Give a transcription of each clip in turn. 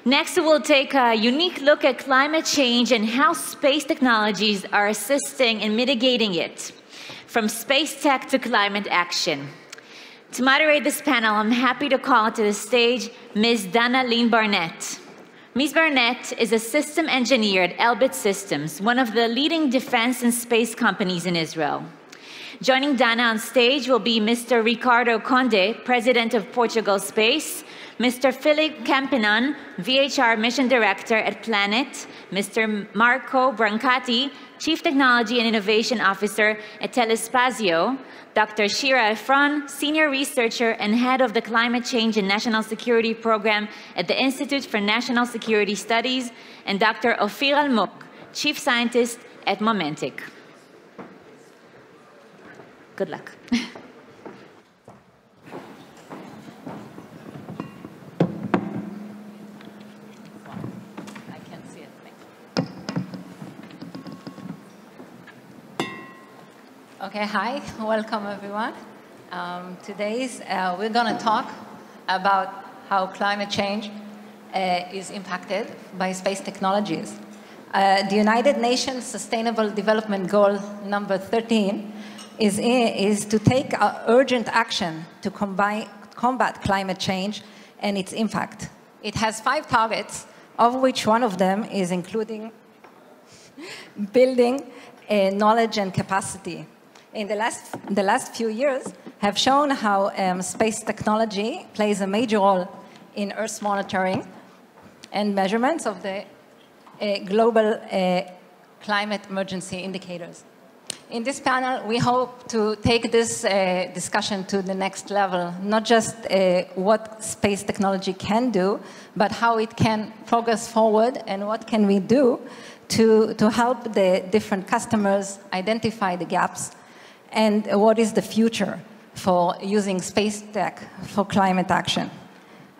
Next, we'll take a unique look at climate change and how space technologies are assisting in mitigating it, from space tech to climate action. To moderate this panel, I'm happy to call to the stage Ms. Danna Linn Barnett. Ms. Barnett is a system engineer at Elbit Systems, one of the leading defense and space companies in Israel. Joining Danna on stage will be Mr. Ricardo Conde, President of Portugal Space, Mr. Philippe Campenon, VHR Mission Director at Planet, Mr. Marco Brancati, Chief Technology and Innovation Officer at Telespazio, Dr. Shira Efron, Senior Researcher and Head of the Climate Change and National Security Program at the Institute for National Security Studies, and Dr. Ophir Almog, Chief Scientist at Momentick. Good luck. Okay, hi, welcome everyone. We're going to talk about how climate change is impacted by space technologies. The United Nations Sustainable Development Goal number 13 is to take urgent action to combat climate change and its impact. It has 5 targets, of which one of them is including building knowledge and capacity. In the last few years have shown how space technology plays a major role in Earth monitoring and measurements of the global climate emergency indicators. In this panel, we hope to take this discussion to the next level, not just what space technology can do, but how it can progress forward and what can we do to help the different customers identify the gaps and what is the future for using space tech for climate action.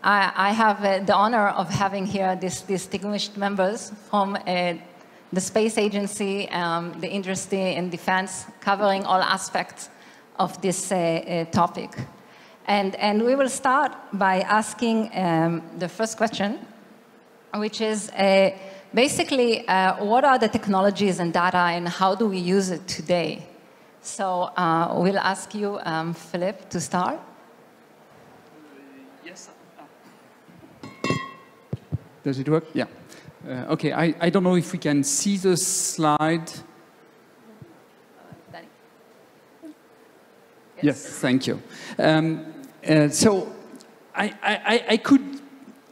I have the honor of having here these distinguished members from the space agency, the industry and defense, covering all aspects of this topic. And we will start by asking the first question, which is basically, what are the technologies and data and how do we use it today? So we'll ask you, Philippe, to start. Yes. Does it work? Yeah. Okay, I don't know if we can see the slide. Yes, thank you. So I could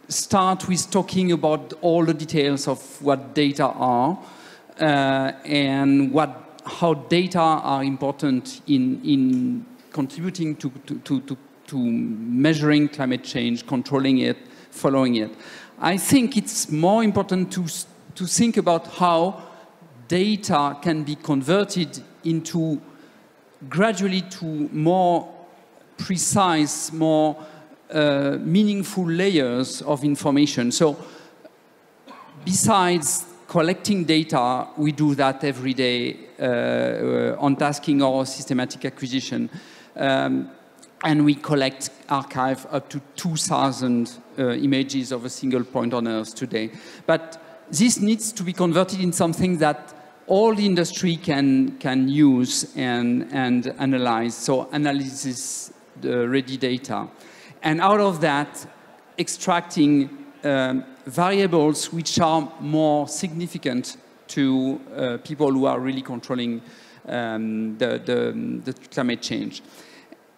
start with talking about all the details of what data are and how data are important in contributing to measuring climate change, controlling it, following it. I think it's more important to think about how data can be converted into gradually to more precise, more meaningful layers of information. So besides collecting data, we do that every day on tasking or systematic acquisition. And we collect, archive up to 2,000 images of a single point on Earth today. But this needs to be converted in something that all the industry can use and analyze. So analysis the ready data. And out of that, extracting variables which are more significant to people who are really controlling the climate change.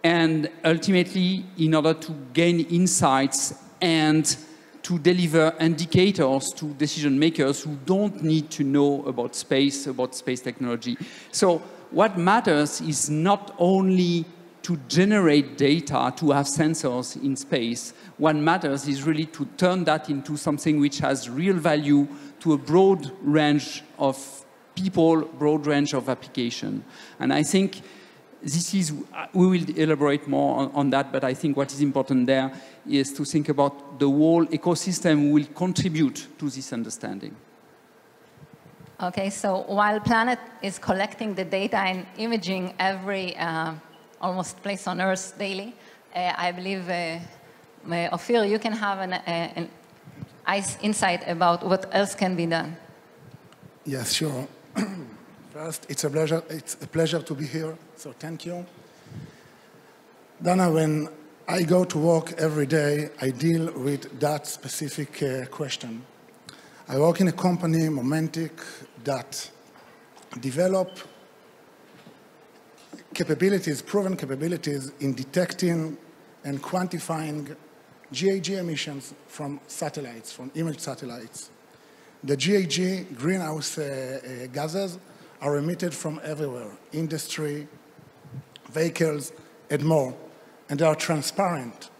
And ultimately, in order to gain insights and to deliver indicators to decision makers who don't need to know about space technology. So what matters is not only to generate data, to have sensors in space. What matters is really to turn that into something which has real value to a broad range of people, broad range of application. And I think this is, we will elaborate more on that, but I think what is important there is to think about the whole ecosystem will contribute to this understanding. Okay, so while Planet is collecting the data and imaging every almost place on Earth daily, I believe, Ophir, you can have insight about what else can be done. Yes, sure. First, it's a pleasure to be here, so thank you. Danna, when I go to work every day, I deal with that specific question. I work in a company, Momentick, that develop capabilities, proven capabilities in detecting and quantifying GHG emissions from satellites, from image satellites. The GHG, greenhouse gases, are emitted from everywhere, industry, vehicles, and more. And they are transparent,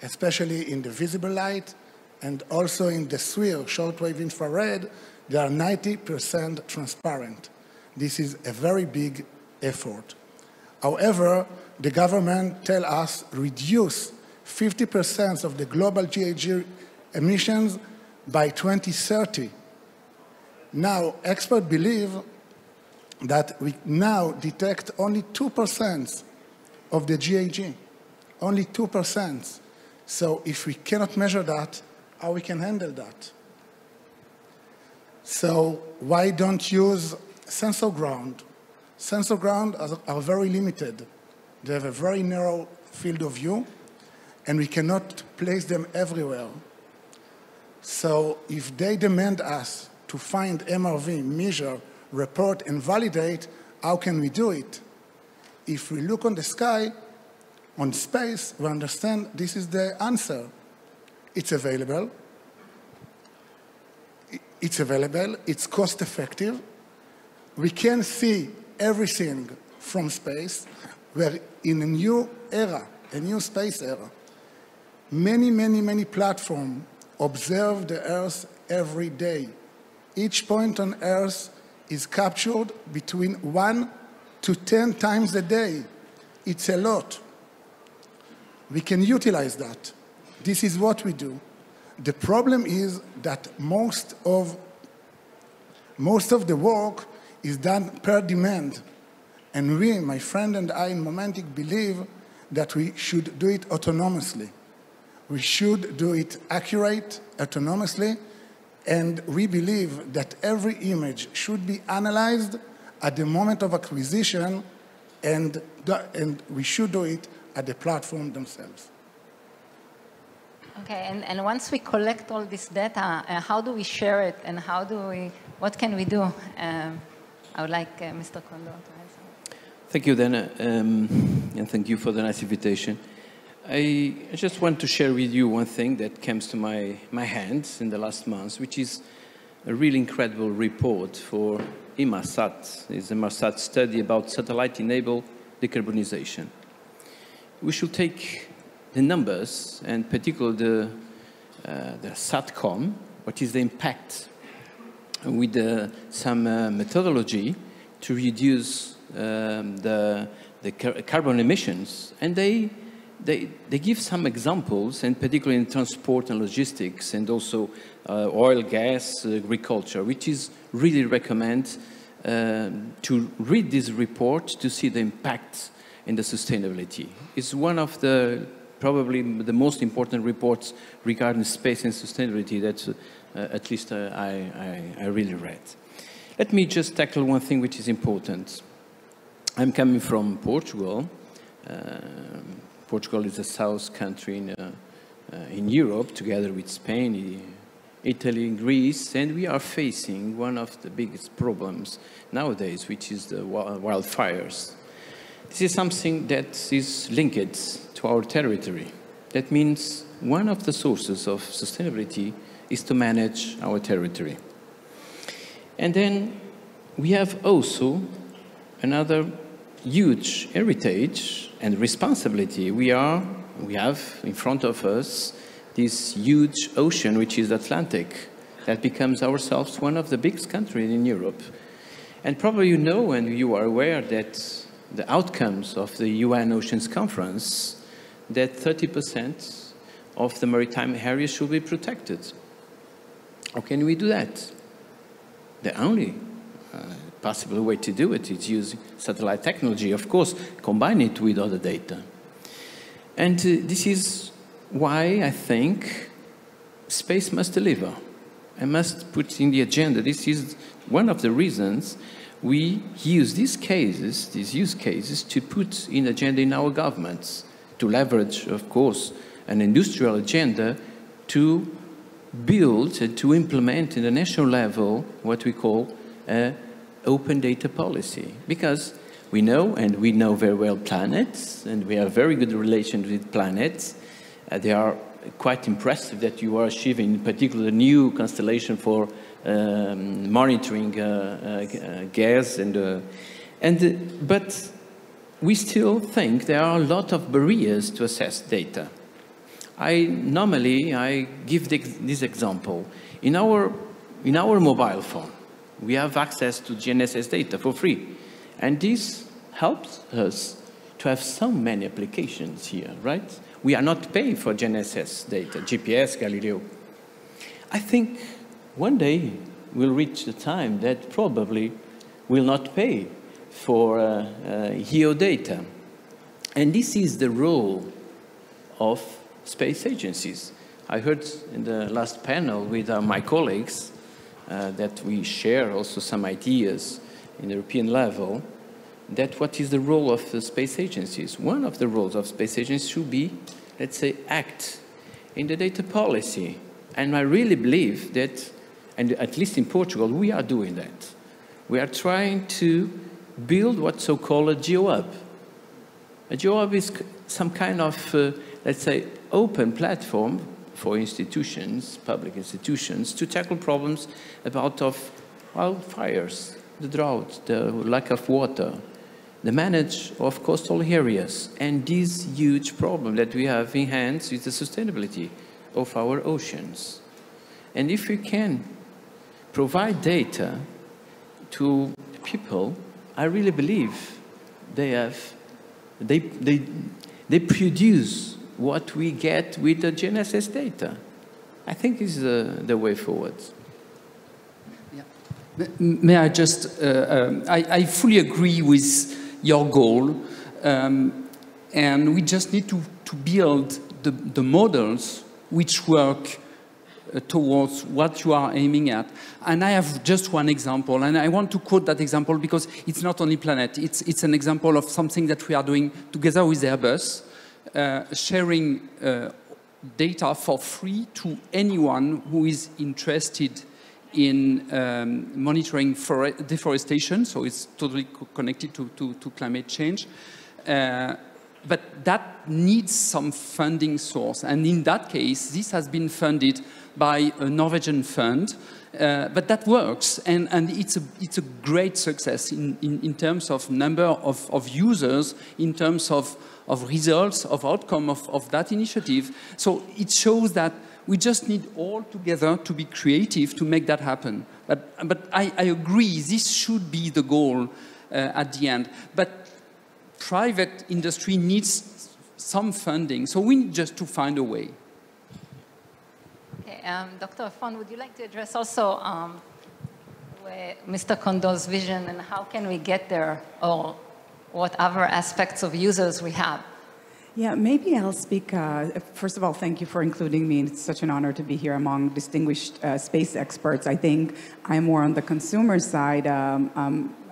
especially in the visible light, and also in the SWIR, shortwave infrared, they are 90% transparent. This is a very big effort. However, the government tells us reduce 50% of the global GHG emissions by 2030. Now, experts believe that we now detect only 2% of the GHG, only 2%. So if we cannot measure that, how we can handle that? So why don't use sensor ground? Sensor ground are very limited. They have a very narrow field of view, and we cannot place them everywhere. So if they demand us to find MRV, measure, report, and validate, how can we do it? If we look on the sky, on space, we understand this is the answer. It's available. It's cost effective. We can see everything from space. We're in a new era, a new space era. Many platforms observe the Earth every day. Each point on Earth is captured between 1 to 10 times a day. It's a lot. We can utilize that. This is what we do. The problem is that most of the work is done per demand. And we, my friend and I in Momentick, believe that we should do it autonomously. We should do it accurate, autonomously, and we believe that every image should be analyzed at the moment of acquisition, and we should do it at the platform themselves. Okay, and once we collect all this data, how do we share it, and what can we do? I would like Mr. Conde to answer. Thank you, Danna, and thank you for the nice invitation. I just want to share with you one thing that comes to my hands in the last months, which is a really incredible report for Inmarsat. It's a Inmarsat study about satellite-enabled decarbonization. We should take the numbers, and particularly the SATCOM, what is the impact with some methodology to reduce the carbon emissions. And they give some examples, and particularly in transport and logistics, and also oil, gas, agriculture, which is really recommend to read this report to see the impact in the sustainability. It's one of the probably the most important reports regarding space and sustainability that at least I really read. Let me just tackle one thing which is important. I'm coming from Portugal. Portugal is a south country in Europe, together with Spain, Italy, and Greece, and we are facing one of the biggest problems nowadays, which is the wildfires. This is something that is linked to our territory. That means one of the sources of sustainability is to manage our territory. And then we have also another huge heritage and responsibility. We have in front of us this huge ocean, which is Atlantic, that becomes ourselves one of the biggest countries in Europe. And probably you know, and you are aware, that the outcomes of the UN Oceans Conference, that 30% of the maritime areas should be protected. How can we do that? The only possible way to do it is use satellite technology, of course, combine it with other data. And this is why I think space must deliver. I must put in the agenda. This is one of the reasons we use these use cases, to put in agenda in our governments, to leverage, of course, an industrial agenda to build and to implement in the national level what we call open data policy. Because we know, and we know very well, planets, and we have very good relations with planets. They are quite impressive that you are achieving, in particular, the new constellation for monitoring gas, but we still think there are a lot of barriers to assess data. Normally I give this example. In our mobile phone, we have access to GNSS data for free, and this helps us to have so many applications here, right? We are not paying for GNSS data, GPS, Galileo. I think one day we'll reach the time that probably will not pay for geo data. And this is the role of space agencies. I heard in the last panel with my colleagues that we share also some ideas in the European level, that what is the role of the space agencies? One of the roles of space agencies should be, let's say, act in the data policy. And I really believe that, and at least in Portugal, we are doing that. We are trying to build what's so-called a GeoHub. A GeoHub is some kind of, let's say, open platform for institutions, public institutions, to tackle problems about wildfires, the drought, the lack of water, the management of coastal areas, and this huge problem that we have in hands with the sustainability of our oceans. And if we can provide data to people, I really believe they produce what we get with the GNSS data. I think is the way forward. Yeah. May I just, I fully agree with your goal, and we just need to build the models which work towards what you are aiming at. And I have just one example, and I want to quote that example because it's not only Planet, it's an example of something that we are doing together with Airbus, sharing data for free to anyone who is interested in monitoring deforestation, so it's totally connected to climate change. But that needs some funding source. And in that case, this has been funded by a Norwegian fund, but that works. And it's a great success in terms of number of users, in terms of results, of outcome of that initiative. So it shows that we just need all together to be creative to make that happen. But I agree, this should be the goal at the end. But private industry needs some funding, so we need just to find a way. Okay, Dr. Efron, would you like to address also Mr. Conde's vision and how can we get there, or what other aspects of users we have? Yeah, maybe I'll speak. First of all, thank you for including me. It's such an honor to be here among distinguished space experts. I think I'm more on the consumer side,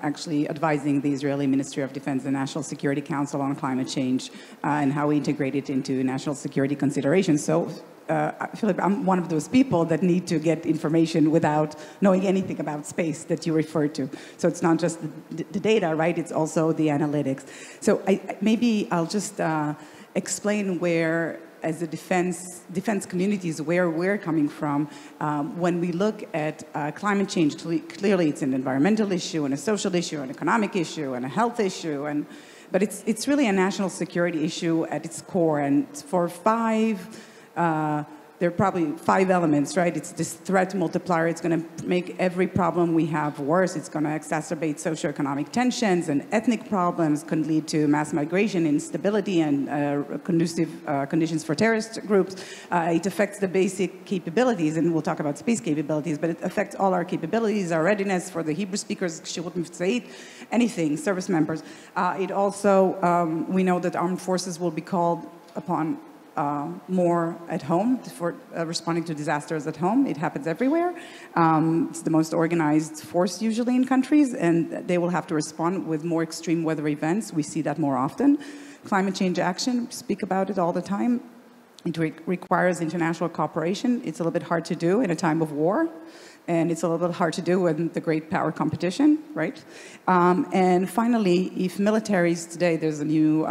actually advising the Israeli Ministry of Defense and National Security Council on climate change and how we integrate it into national security considerations. So, Philippe, I'm one of those people that need to get information without knowing anything about space that you refer to. So it's not just the data, right? It's also the analytics. So maybe I'll just explain where, as the defense communities, where we're coming from. When we look at climate change, clearly it's an environmental issue and a social issue, an economic issue and a health issue, but it's really a national security issue at its core. And for there are probably 5 elements, right? It's this threat multiplier. It's going to make every problem we have worse. It's going to exacerbate socioeconomic tensions and ethnic problems, can lead to mass migration, instability, and conducive conditions for terrorist groups. It affects the basic capabilities, and we'll talk about space capabilities, but it affects all our capabilities, our readiness for the Hebrew speakers, anything, service members. It also, we know that armed forces will be called upon more at home for responding to disasters at home. It happens everywhere. It's the most organized force usually in countries, and they will have to respond with more extreme weather events. We see that more often. Climate change action, speak about it all the time. It requires international cooperation. It's a little bit hard to do in a time of war. And it's a little bit hard to do with the great power competition, right? And finally, if militaries today, there's a new,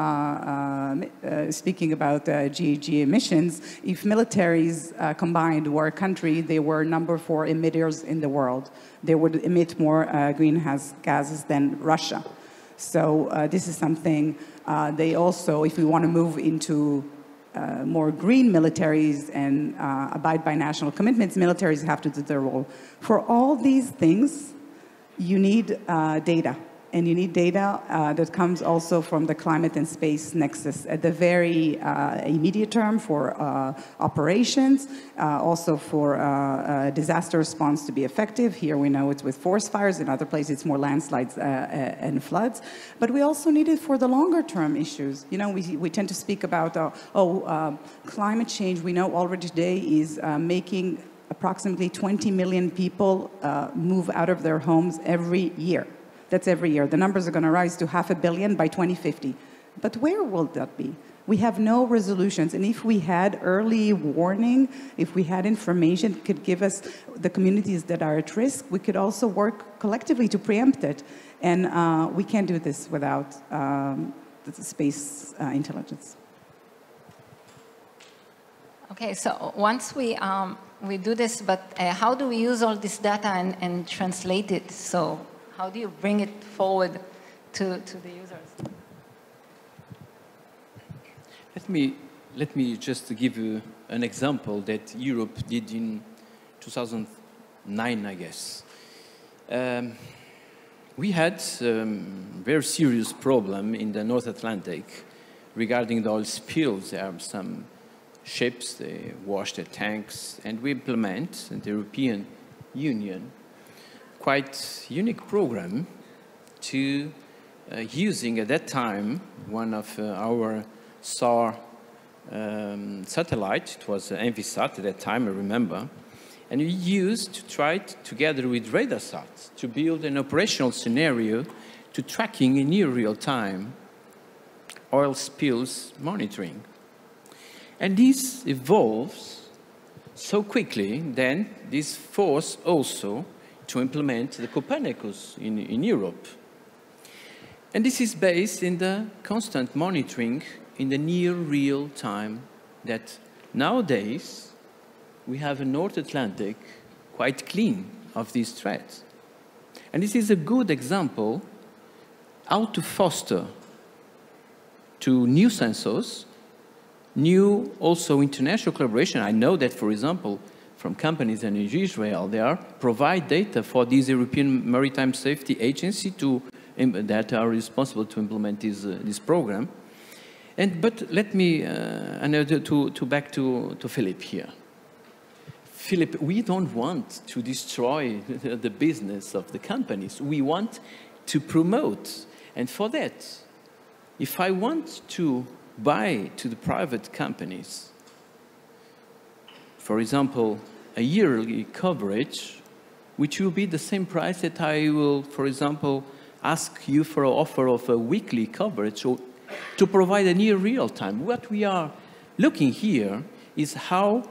speaking about GHG emissions, if militaries combined were a country, they were number 4 emitters in the world. They would emit more greenhouse gases than Russia. So this is something they also, if we want to move into more green militaries and abide by national commitments, militaries have to do their role. For all these things, you need data. And you need data that comes also from the climate and space nexus at the very immediate term for operations, also for disaster response to be effective. Here we know it's with forest fires. In other places, it's more landslides and floods. But we also need it for the longer term issues. You know, we tend to speak about, climate change, we know already today is making approximately 20 million people move out of their homes every year. That's every year. The numbers are going to rise to 500 million by 2050. But where will that be? We have no resolutions. And if we had early warning, if we had information that could give us the communities that are at risk, we could also work collectively to preempt it. And we can't do this without the space intelligence. Okay, so once we do this, but how do we use all this data and translate it? So how do you bring it forward to the users? Let me just give you an example that Europe did in 2009, I guess. We had a very serious problem in the North Atlantic regarding the oil spills. There are some ships, they wash their tanks, and we implement in the European Union quite unique program to using at that time one of our SAR satellite. It was Envisat at that time, I remember, and we used to try together with RadarSat to build an operational scenario to tracking in near real time oil spills monitoring. And this evolves so quickly, then this force also to implement the Copernicus in Europe. And this is based in the constant monitoring in the near real time that nowadays we have a North Atlantic quite clean of these threats. And this is a good example how to foster to new sensors, new also international collaboration. I know that, for example, from companies in Israel, they provide data for this European Maritime Safety Agency that are responsible to implement this program. But let me back to Philippe here. Philippe, we don't want to destroy the business of the companies. We want to promote. And for that, if I want to buy to the private companies, for example, a yearly coverage, which will be the same price that I will, for example, ask you for an offer of a weekly coverage or to provide a near real time. What we are looking here is how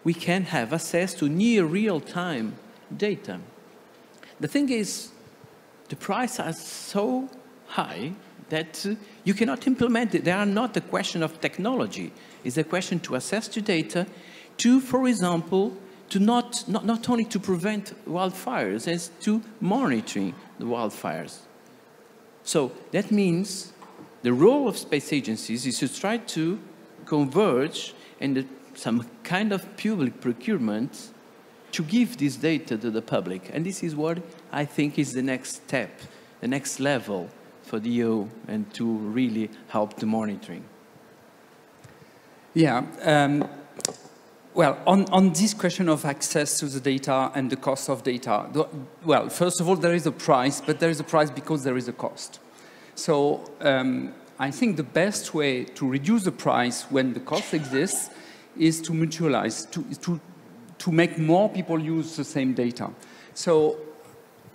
we can have access to near real time data. The thing is, the prices are so high that you cannot implement it. They are not a question of technology. It's a question to access to data, to, for example, to not only to prevent wildfires, as to monitoring the wildfires. So that means the role of space agencies is to try to converge in some kind of public procurement to give this data to the public. And this is what I think is the next step, the next level for the EU and to really help the monitoring. Yeah. Well, on this question of access to the data and the cost of data, well, first of all, there is a price, but there is a price because there is a cost. So I think the best way to reduce the price when the cost exists is to mutualize, to make more people use the same data. So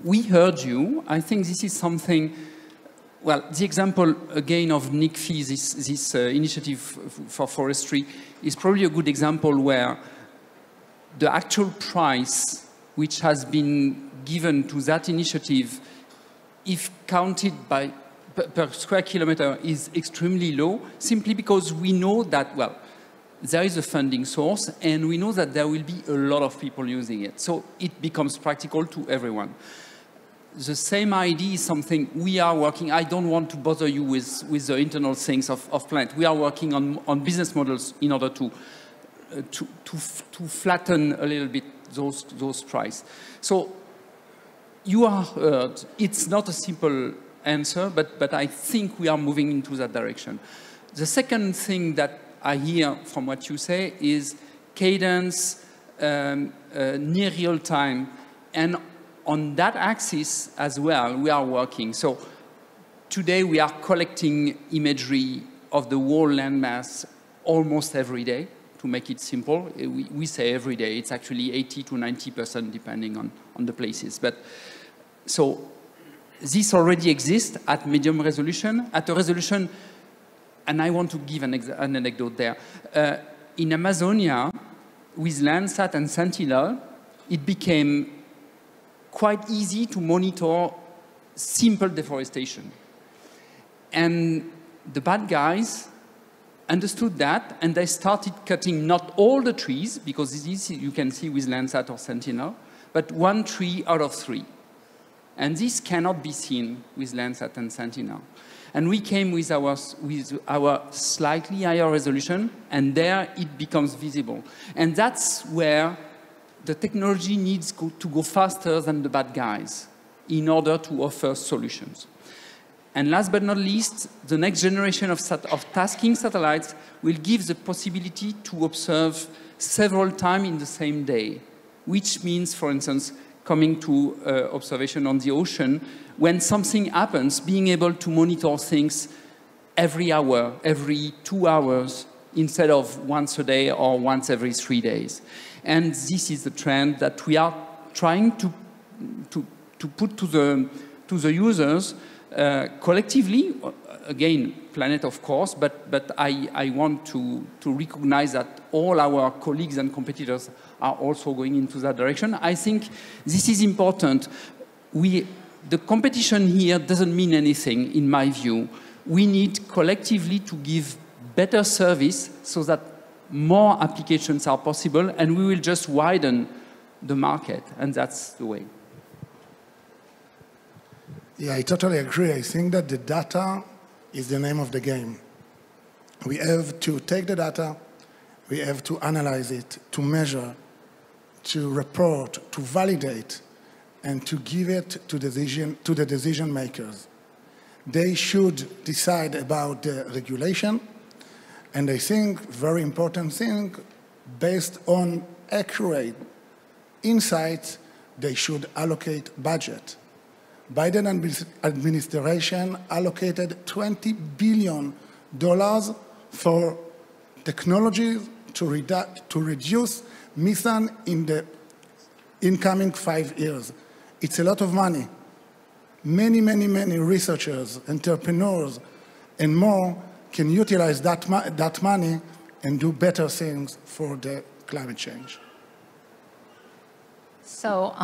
we heard you. I think this is something, well, the example again of NICFI, this initiative for forestry, is probably a good example where the actual price which has been given to that initiative, if counted by per square kilometer, is extremely low, simply because we know that, well, there is a funding source, and we know that there will be a lot of people using it. So it becomes practical to everyone. The same idea is something we are working. I don't want to bother you with the internal things of Planet. We are working on business models in order to flatten a little bit those prices. So you are heard. It's not a simple answer, but I think we are moving into that direction. The second thing that I hear from what you say is cadence, near real time, and on that axis as well, we are working. So today we are collecting imagery of the whole landmass almost every day. To make it simple, we say every day. It's actually 80 to 90% depending on the places. But so this already exists at medium resolution, at a resolution. And I want to give an anecdote there. In Amazonia, with Landsat and Sentinel, it became quite easy to monitor simple deforestation. And the bad guys understood that, and they started cutting not all the trees, because this you can see with Landsat or Sentinel, but 1 tree out of 3. And this cannot be seen with Landsat and Sentinel. And we came with our slightly higher resolution, and there it becomes visible. And that's where the technology needs to go faster than the bad guys in order to offer solutions. And last but not least, the next generation of tasking satellites will give the possibility to observe several times in the same day, which means, for instance, coming to observation on the ocean, when something happens, being able to monitor things every hour, every 2 hours, instead of once a day or once every 3 days. And this is the trend that we are trying to put to the users collectively. Again, Planet, of course, but I want to recognize that all our colleagues and competitors are also going into that direction. I think this is important. The competition here doesn't mean anything, in my view. We need collectively to give better service so that more applications are possible, and we will just widen the market, and that's the way. Yeah, I totally agree. I think that the data is the name of the game. We have to take the data, we have to analyze it, to measure, to report, to validate, and to give it to the decision makers. They should decide about the regulation, and I think very important thing, based on accurate insights, they should allocate budget. Biden administration allocated $20 billion for technologies to reduce methane in the incoming 5 years. It's a lot of money. Many researchers, entrepreneurs, and more can utilize that money and do better things for the climate change. So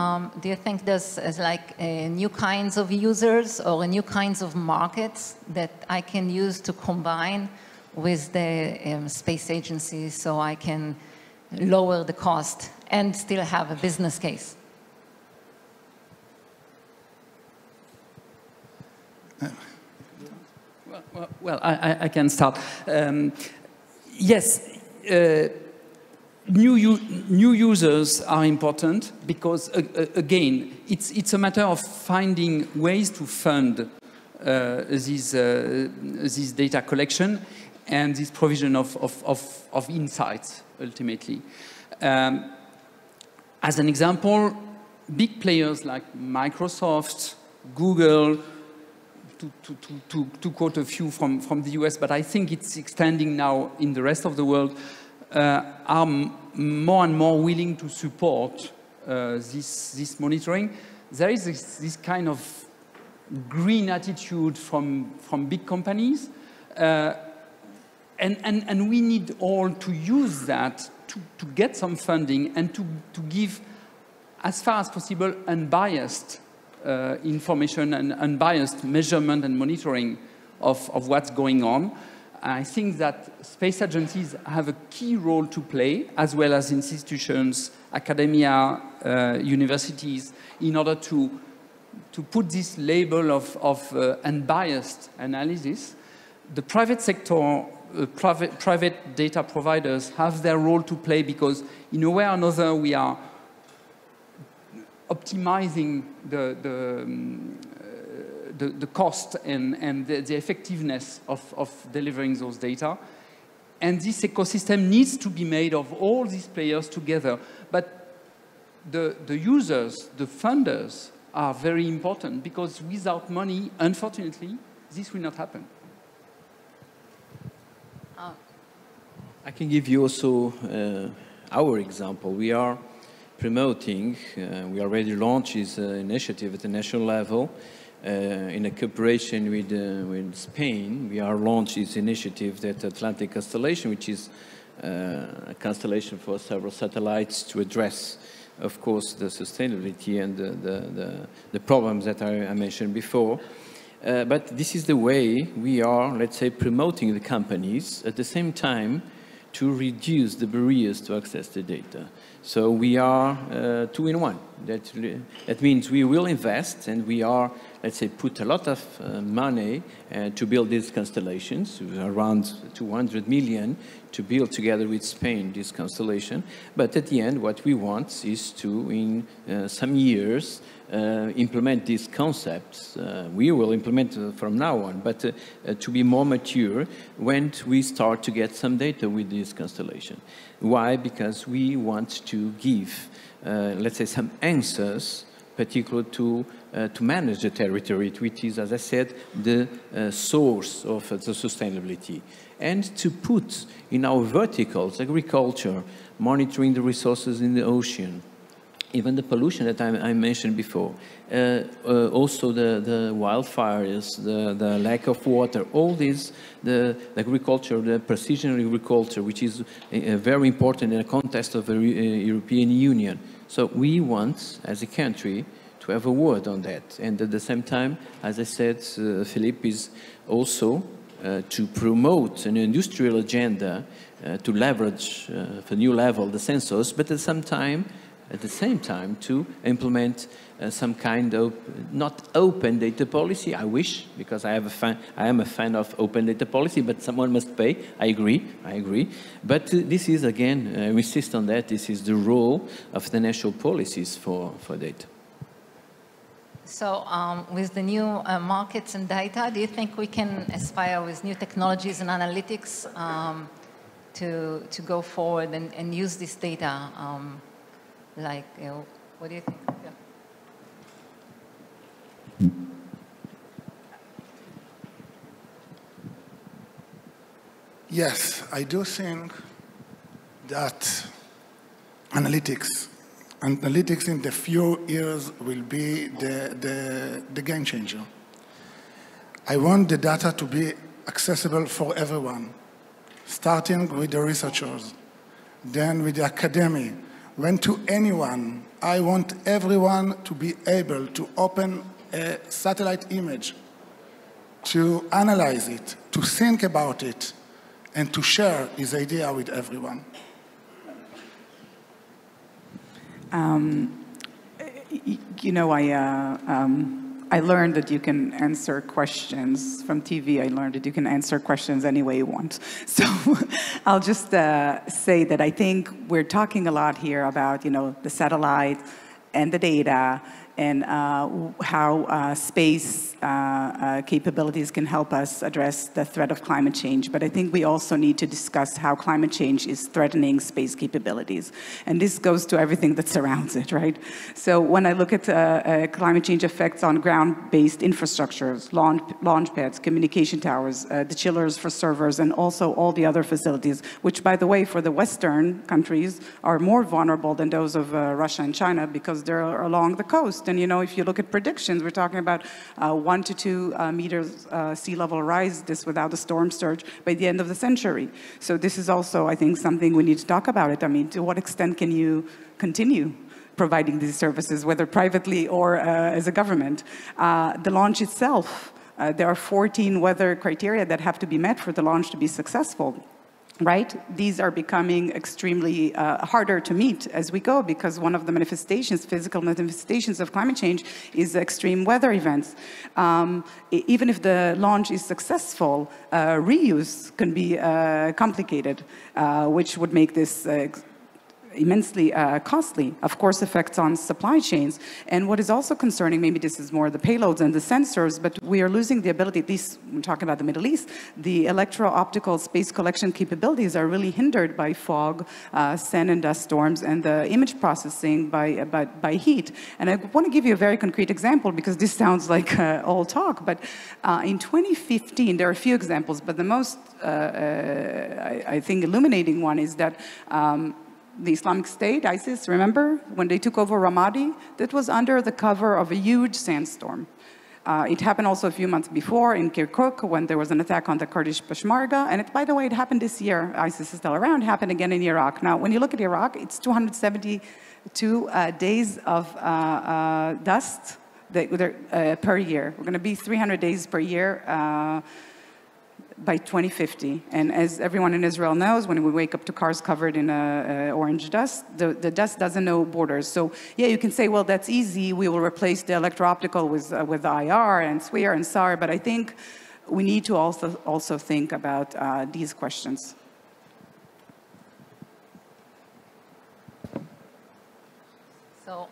do you think there's like new kinds of users or new kinds of markets that I can use to combine with the space agency so I can lower the cost and still have a business case? Well, I can start. Yes, new users are important because, again, it's a matter of finding ways to fund this data collection and this provision of insights, ultimately. As an example, big players like Microsoft, Google, to quote a few from the US, but I think it's extending now in the rest of the world, are more and more willing to support this monitoring. There is this kind of green attitude from big companies, and we need all to use that to get some funding and to give, as far as possible, unbiased information and unbiased measurement and monitoring of what's going on. I think that space agencies have a key role to play, as well as institutions, academia, universities, in order to put this label of unbiased analysis. The private sector, private data providers have their role to play, because in a way or another we are optimizing the cost and the effectiveness of delivering those data. And this ecosystem needs to be made of all these players together. But the users, the funders, are very important, because without money, unfortunately, this will not happen. I can give you also our example. We are promoting, we already launched this initiative at the national level in a cooperation with Spain. We are launching this initiative, that Atlantic Constellation, which is a constellation for several satellites to address, of course, the sustainability and the problems that I mentioned before. But this is the way we are, let's say, promoting the companies at the same time to reduce the barriers to access the data. So we are two in one. That means we will invest, and we are, let's say, put a lot of money to build these constellations, around 200 million to build together with Spain this constellation. But at the end, what we want is to, in some years, implement these concepts. We will implement from now on, but to be more mature when we start to get some data with this constellation. Why? Because we want to give, let's say, some answers, particularly to manage the territory, which is, as I said, the source of the sustainability. And to put in our verticals, agriculture, monitoring the resources in the ocean, even the pollution that I mentioned before, also the wildfires, the lack of water, all these, the agriculture, the precision agriculture, which is very important in the context of the European Union. So we want, as a country, to have a word on that. And at the same time, as I said, Philippe is also to promote an industrial agenda to leverage for new level the sensors, but at the same time to implement some kind of, not open data policy, I wish, because I am a fan of open data policy, but someone must pay. I agree. But this is, again, we insist on that, this is the role of the national policies for data. So with the new markets and data, do you think we can aspire with new technologies and analytics to go forward and use this data? Like, you know, what do you think? Yeah. Yes, I do think that analytics in the few years will be the game changer. I want the data to be accessible for everyone, starting with the researchers, then with the academy, when to anyone. I want everyone to be able to open a satellite image, to analyze it, to think about it, and to share his idea with everyone. You know, I learned that you can answer questions from TV. I learned that you can answer questions any way you want. So I'll just say that I think we're talking a lot here about, you know, the satellite and the data and how space capabilities can help us address the threat of climate change. But I think we also need to discuss how climate change is threatening space capabilities. And this goes to everything that surrounds it, right? So when I look at climate change effects on ground-based infrastructures, launch pads, communication towers, the chillers for servers, and also all the other facilities, which, by the way, for the Western countries are more vulnerable than those of Russia and China because they're along the coast. And, you know, if you look at predictions, we're talking about 1 to 2 meters sea level rise, this without a storm surge, by the end of the century. So this is also, I think, something we need to talk about it. I mean, to what extent can you continue providing these services, whether privately or as a government? The launch itself, there are 14 weather criteria that have to be met for the launch to be successful. Right? These are becoming extremely harder to meet as we go because one of the manifestations, physical manifestations of climate change is extreme weather events. Even if the launch is successful, reuse can be complicated, which would make this immensely costly, of course, effects on supply chains. And what is also concerning, maybe this is more the payloads and the sensors, but we are losing the ability, at least when talking about the Middle East, the electro-optical space collection capabilities are really hindered by fog, sand and dust storms, and the image processing by heat. And I want to give you a very concrete example because this sounds like old talk, but in 2015, there are a few examples, but the most, I think, illuminating one is that the Islamic State, ISIS, remember, when they took over Ramadi, that was under the cover of a huge sandstorm. It happened also a few months before in Kirkuk when there was an attack on the Kurdish Peshmerga. And by the way, it happened this year. ISIS is still around. It happened again in Iraq. Now, when you look at Iraq, it's 272 days of dust per year. We're going to be 300 days per year by 2050. And as everyone in Israel knows, when we wake up to cars covered in orange dust, the dust doesn't know borders. So yeah, you can say, well, that's easy. We will replace the electro-optical with IR and SWIR and SAR. But I think we need to also think about these questions. So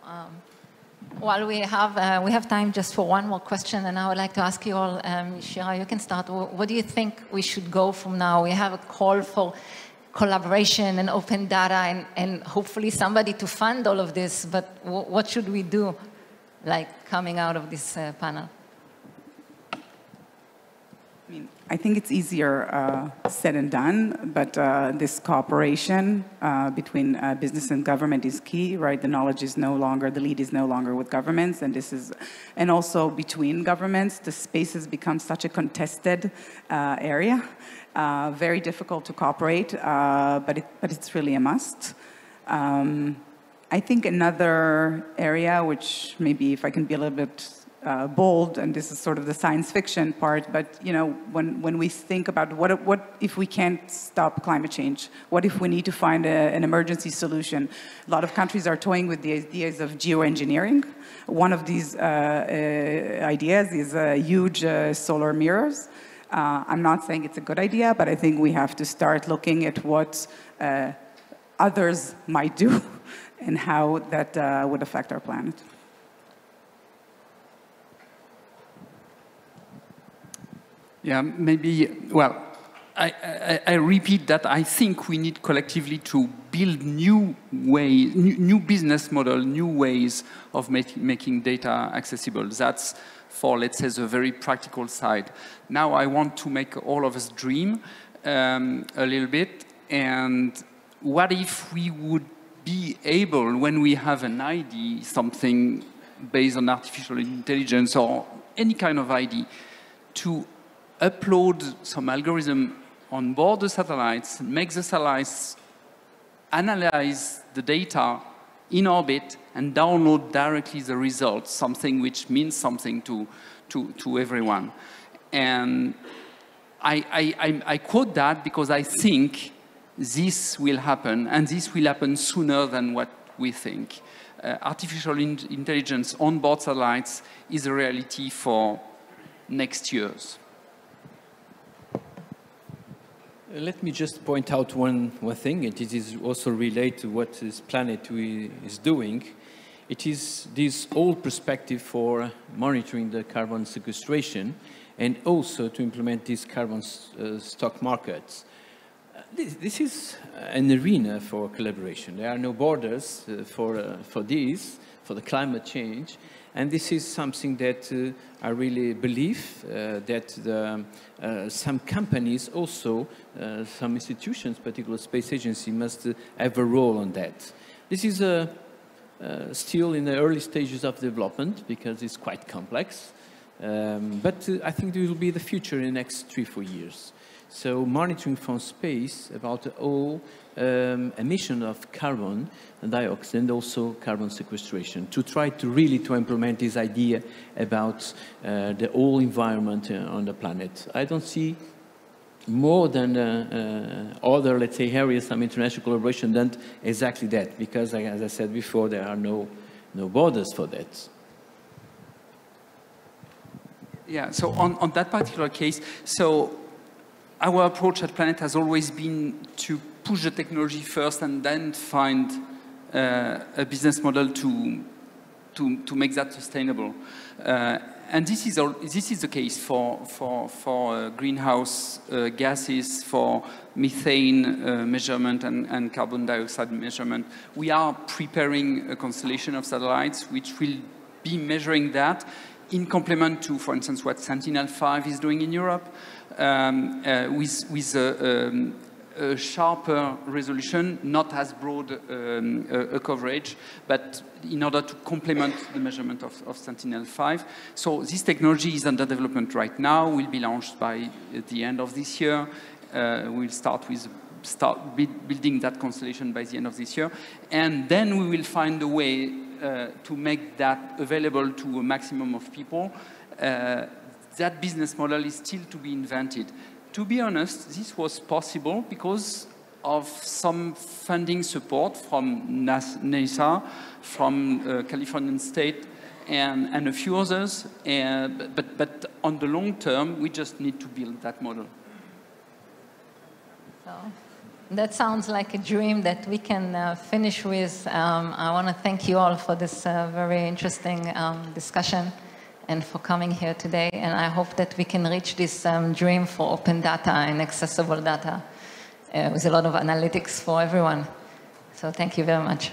while we have time just for one more question, and I would like to ask you all, Shira, you can start. What do you think we should go from now? We have a call for collaboration and open data and hopefully somebody to fund all of this, but what should we do, like, coming out of this panel? I think it's easier said and done, but this cooperation between business and government is key, right? The knowledge is no longer, the lead is no longer with governments, and also between governments, the space has become such a contested area, very difficult to cooperate, but it's really a must. I think another area, which maybe if I can be a little bit bold, and this is sort of the science fiction part, but you know, when we think about what if we can't stop climate change, what if we need to find an emergency solution? A lot of countries are toying with the ideas of geoengineering. One of these ideas is huge solar mirrors. I'm not saying it's a good idea, but I think we have to start looking at what others might do and how that would affect our planet. Yeah, maybe, well, I repeat that I think we need collectively to build new ways, new business model, new ways of making data accessible. That's for, let's say, the very practical side. Now I want to make all of us dream a little bit. And what if we would be able, when we have an idea, something based on artificial intelligence or any kind of idea, to upload some algorithm on board the satellites, make the satellites analyze the data in orbit and download directly the results, something which means something to everyone. And I quote that because I think this will happen, and this will happen sooner than what we think. Artificial intelligence on board satellites is a reality for next years. Let me just point out one thing, and it is also related to what this planet is doing. it is this old perspective for monitoring the carbon sequestration and also to implement these carbon stock markets. This is an arena for collaboration. There are no borders for this, for the climate change. And this is something that I really believe that some companies also, some institutions, particularly space agency, must have a role on that. This is still in the early stages of development because it's quite complex. But I think it will be the future in the next 3-4 years. So monitoring from space about all emission of carbon dioxide and also carbon sequestration to try to really implement this idea about the whole environment on the planet. I don't see more than other, let's say, areas of international collaboration than exactly that, because as I said before, there are no borders for that. Yeah, so on that particular case, so our approach at Planet has always been to push the technology first and then find a business model to make that sustainable. And this is the case for greenhouse gases, for methane measurement and carbon dioxide measurement. We are preparing a constellation of satellites which will be measuring that in complement to, for instance, what Sentinel-5 is doing in Europe, with a sharper resolution, not as broad a coverage, but in order to complement the measurement of Sentinel-5. So this technology is under development right now, will be launched by the end of this year. We'll start building that constellation by the end of this year. And then we will find a way to make that available to a maximum of people. That business model is still to be invented. To be honest, this was possible because of some funding support from NASA, from Californian State, and a few others. But on the long term, we just need to build that model. So that sounds like a dream that we can finish with. I want to thank you all for this very interesting discussion and for coming here today. And I hope that we can reach this dream for open data and accessible data with a lot of analytics for everyone. So thank you very much.